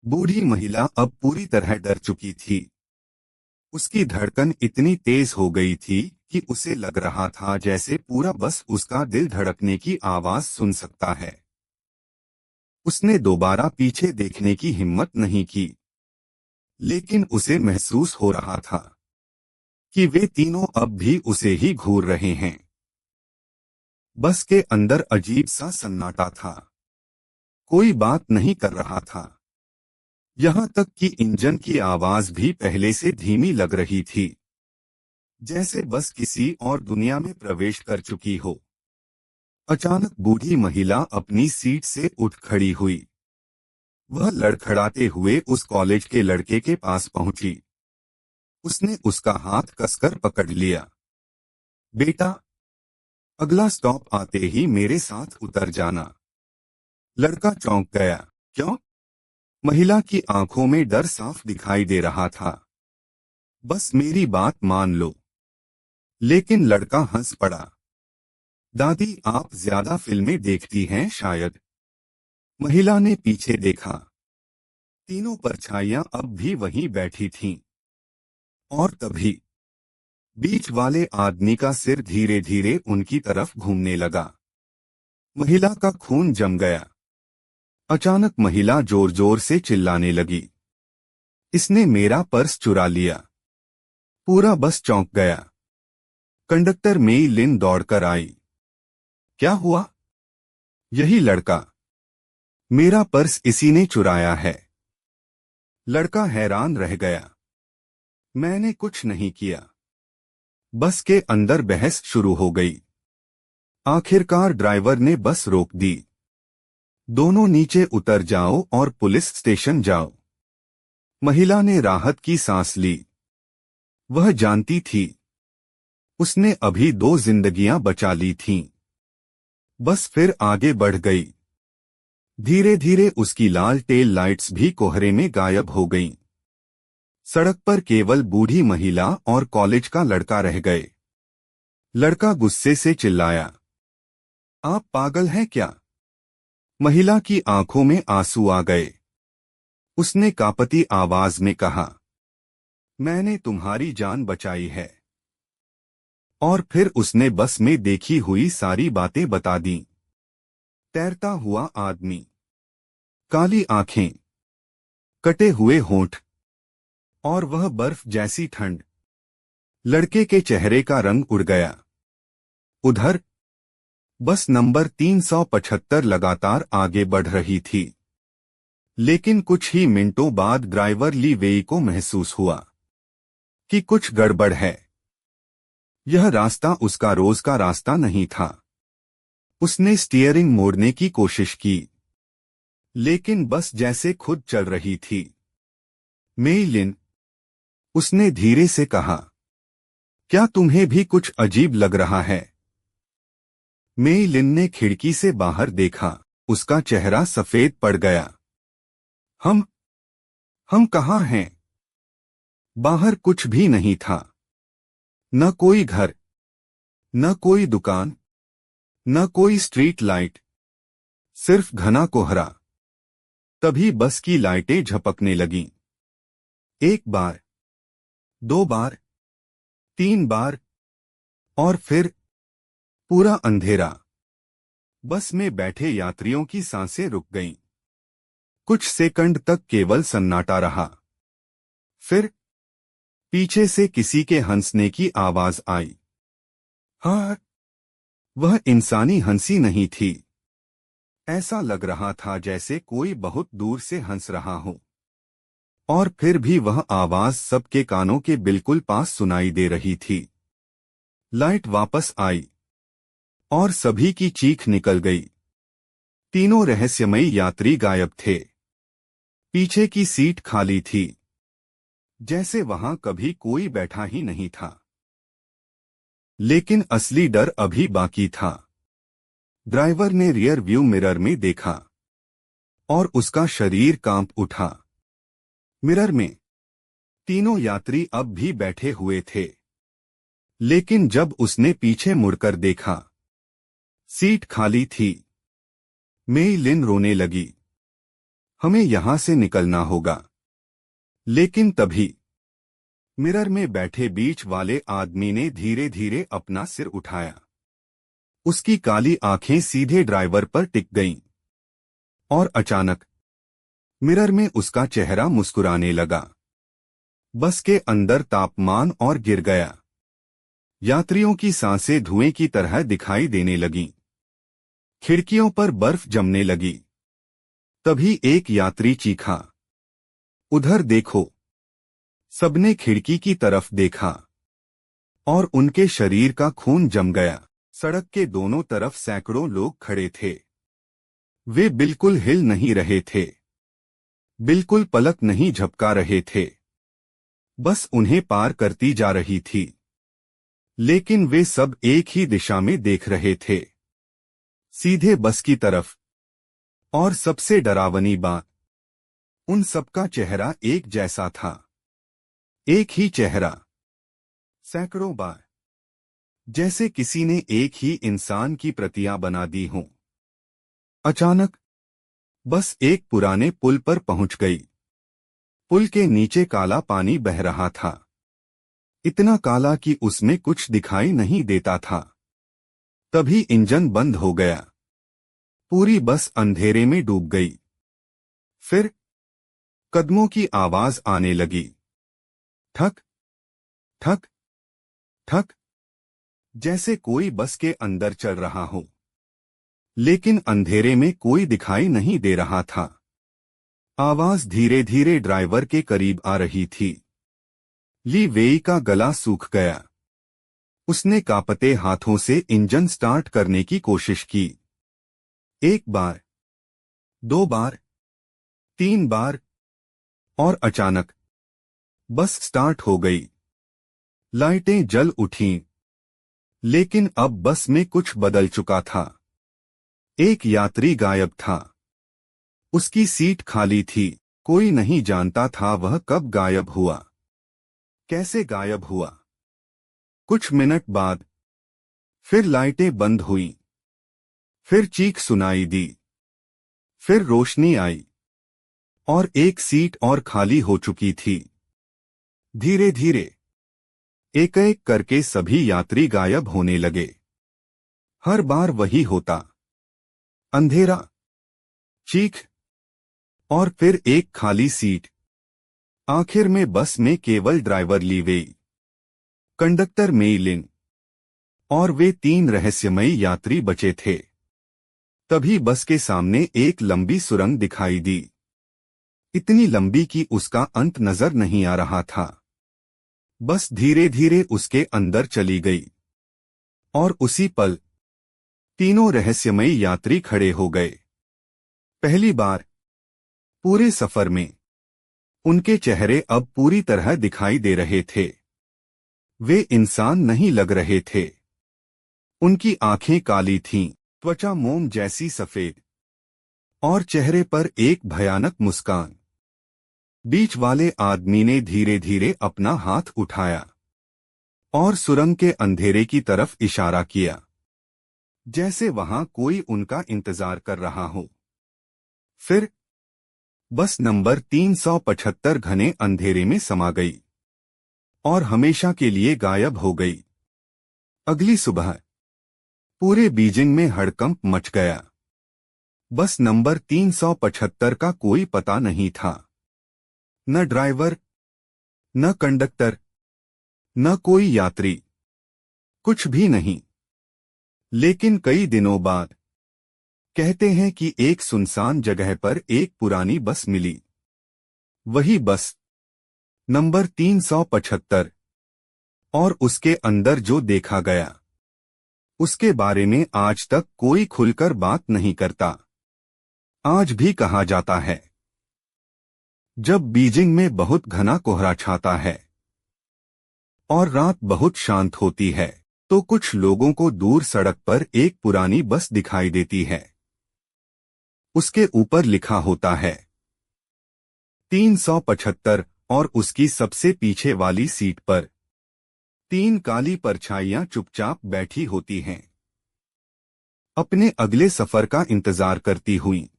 बूढ़ी महिला अब पूरी तरह डर चुकी थी। उसकी धड़कन इतनी तेज हो गई थी कि उसे लग रहा था जैसे पूरा बस उसका दिल धड़कने की आवाज सुन सकता है। उसने दोबारा पीछे देखने की हिम्मत नहीं की, लेकिन उसे महसूस हो रहा था कि वे तीनों अब भी उसे ही घूर रहे हैं। बस के अंदर अजीब सा सन्नाटा था। कोई बात नहीं कर रहा था। यहाँ तक कि इंजन की आवाज भी पहले से धीमी लग रही थी, जैसे बस किसी और दुनिया में प्रवेश कर चुकी हो। अचानक बूढ़ी महिला अपनी सीट से उठ खड़ी हुई। वह लड़खड़ाते हुए उस कॉलेज के लड़के के पास पहुंची। उसने उसका हाथ कसकर पकड़ लिया। बेटा, अगला स्टॉप आते ही मेरे साथ उतर जाना। लड़का चौंक गया। क्यों? महिला की आंखों में डर साफ दिखाई दे रहा था। बस मेरी बात मान लो। लेकिन लड़का हंस पड़ा। दादी, आप ज्यादा फिल्में देखती हैं शायद। महिला ने पीछे देखा। तीनों परछाइयां अब भी वहीं बैठी थीं। और तभी बीच वाले आदमी का सिर धीरे धीरे उनकी तरफ घूमने लगा। महिला का खून जम गया। अचानक महिला जोर जोर से चिल्लाने लगी, इसने मेरा पर्स चुरा लिया। पूरा बस चौंक गया। कंडक्टर मेई लिन दौड़कर आई। क्या हुआ? यही लड़का। मेरा पर्स इसी ने चुराया है। लड़का हैरान रह गया। मैंने कुछ नहीं किया। बस के अंदर बहस शुरू हो गई। आखिरकार ड्राइवर ने बस रोक दी। दोनों नीचे उतर जाओ और पुलिस स्टेशन जाओ। महिला ने राहत की सांस ली। वह जानती थी, उसने अभी 2 जिंदगियां बचा ली थीं। बस फिर आगे बढ़ गई। धीरे धीरे उसकी लाल टेल लाइट्स भी कोहरे में गायब हो गईं। सड़क पर केवल बूढ़ी महिला और कॉलेज का लड़का रह गए। लड़का गुस्से से चिल्लाया, आप पागल हैं क्या? महिला की आंखों में आंसू आ गए। उसने कांपती आवाज में कहा, मैंने तुम्हारी जान बचाई है। और फिर उसने बस में देखी हुई सारी बातें बता दी। तैरता हुआ आदमी, काली आंखें, कटे हुए होंठ, और वह बर्फ जैसी ठंड। लड़के के चेहरे का रंग उड़ गया। उधर बस नंबर 375 लगातार आगे बढ़ रही थी। लेकिन कुछ ही मिनटों बाद ड्राइवर ली वेई को महसूस हुआ कि कुछ गड़बड़ है। यह रास्ता उसका रोज का रास्ता नहीं था। उसने स्टीयरिंग मोड़ने की कोशिश की, लेकिन बस जैसे खुद चल रही थी। मेई लिन, उसने धीरे से कहा, क्या तुम्हें भी कुछ अजीब लग रहा है? मेई लिन ने खिड़की से बाहर देखा। उसका चेहरा सफेद पड़ गया। हम कहाँ हैं? बाहर कुछ भी नहीं था। न कोई घर, न कोई दुकान, न कोई स्ट्रीट लाइट, सिर्फ घना कोहरा। तभी बस की लाइटें झपकने लगीं। 1 बार, 2 बार, 3 बार, और फिर पूरा अंधेरा। बस में बैठे यात्रियों की सांसें रुक गईं। कुछ सेकंड तक केवल सन्नाटा रहा। फिर पीछे से किसी के हंसने की आवाज आई। हाँ, वह इंसानी हंसी नहीं थी। ऐसा लग रहा था जैसे कोई बहुत दूर से हंस रहा हो। और फिर भी वह आवाज सबके कानों के बिल्कुल पास सुनाई दे रही थी। लाइट वापस आई और सभी की चीख निकल गई। तीनों रहस्यमयी यात्री गायब थे। पीछे की सीट खाली थी, जैसे वहां कभी कोई बैठा ही नहीं था। लेकिन असली डर अभी बाकी था। ड्राइवर ने रियर व्यू मिरर में देखा और उसका शरीर कांप उठा। मिरर में तीनों यात्री अब भी बैठे हुए थे। लेकिन जब उसने पीछे मुड़कर देखा, सीट खाली थी। मेई लिन रोने लगी। हमें यहां से निकलना होगा। लेकिन तभी मिरर में बैठे बीच वाले आदमी ने धीरे धीरे अपना सिर उठाया। उसकी काली आंखें सीधे ड्राइवर पर टिक गईं। और अचानक मिरर में उसका चेहरा मुस्कुराने लगा। बस के अंदर तापमान और गिर गया। यात्रियों की सांसें धुएं की तरह दिखाई देने लगीं। खिड़कियों पर बर्फ जमने लगी। तभी एक यात्री चीखा, उधर देखो। सबने खिड़की की तरफ देखा और उनके शरीर का खून जम गया। सड़क के दोनों तरफ सैकड़ों लोग खड़े थे। वे बिल्कुल हिल नहीं रहे थे, बिल्कुल पलक नहीं झपका रहे थे। बस उन्हें पार करती जा रही थी। लेकिन वे सब एक ही दिशा में देख रहे थे, सीधे बस की तरफ। और सबसे डरावनी बात, उन सबका चेहरा एक जैसा था। एक ही चेहरा, सैकड़ों बार, जैसे किसी ने एक ही इंसान की प्रतियां बना दी हों। अचानक बस एक पुराने पुल पर पहुंच गई। पुल के नीचे काला पानी बह रहा था, इतना काला कि उसमें कुछ दिखाई नहीं देता था। तभी इंजन बंद हो गया। पूरी बस अंधेरे में डूब गई। फिर कदमों की आवाज आने लगी, ठक ठक ठक, जैसे कोई बस के अंदर चल रहा हो। लेकिन अंधेरे में कोई दिखाई नहीं दे रहा था। आवाज धीरे धीरे ड्राइवर के करीब आ रही थी। ली वेई का गला सूख गया। उसने कांपते हाथों से इंजन स्टार्ट करने की कोशिश की। एक बार, दो बार, तीन बार, और अचानक बस स्टार्ट हो गई। लाइटें जल उठीं। लेकिन अब बस में कुछ बदल चुका था। एक यात्री गायब था। उसकी सीट खाली थी। कोई नहीं जानता था वह कब गायब हुआ, कैसे गायब हुआ। कुछ मिनट बाद फिर लाइटें बंद हुईं। फिर चीख सुनाई दी। फिर रोशनी आई और एक सीट और खाली हो चुकी थी। धीरे धीरे एक एक करके सभी यात्री गायब होने लगे। हर बार वही होता, अंधेरा, चीख, और फिर एक खाली सीट। आखिर में बस में केवल ड्राइवर ली वेई, कंडक्टर मेई लिन और वे तीन रहस्यमयी यात्री बचे थे। तभी बस के सामने एक लंबी सुरंग दिखाई दी। इतनी लंबी कि उसका अंत नजर नहीं आ रहा था। बस धीरे धीरे उसके अंदर चली गई। और उसी पल तीनों रहस्यमयी यात्री खड़े हो गए। पहली बार पूरे सफर में उनके चेहरे अब पूरी तरह दिखाई दे रहे थे। वे इंसान नहीं लग रहे थे। उनकी आंखें काली थीं, त्वचा मोम जैसी सफेद, और चेहरे पर एक भयानक मुस्कान। बीच वाले आदमी ने धीरे धीरे अपना हाथ उठाया और सुरंग के अंधेरे की तरफ इशारा किया, जैसे वहां कोई उनका इंतजार कर रहा हो। फिर बस नंबर 375 घने अंधेरे में समा गई और हमेशा के लिए गायब हो गई। अगली सुबह पूरे बीजिंग में हड़कंप मच गया। बस नंबर 375 का कोई पता नहीं था। न ड्राइवर, न कंडक्टर, न कोई यात्री, कुछ भी नहीं। लेकिन कई दिनों बाद कहते हैं कि एक सुनसान जगह पर एक पुरानी बस मिली। वही बस, नंबर 375, और उसके अंदर जो देखा गया उसके बारे में आज तक कोई खुलकर बात नहीं करता। आज भी कहा जाता है, जब बीजिंग में बहुत घना कोहरा छाता है और रात बहुत शांत होती है, तो कुछ लोगों को दूर सड़क पर एक पुरानी बस दिखाई देती है। उसके ऊपर लिखा होता है 375, और उसकी सबसे पीछे वाली सीट पर तीन काली परछाइयां चुपचाप बैठी होती हैं, अपने अगले सफर का इंतजार करती हुई।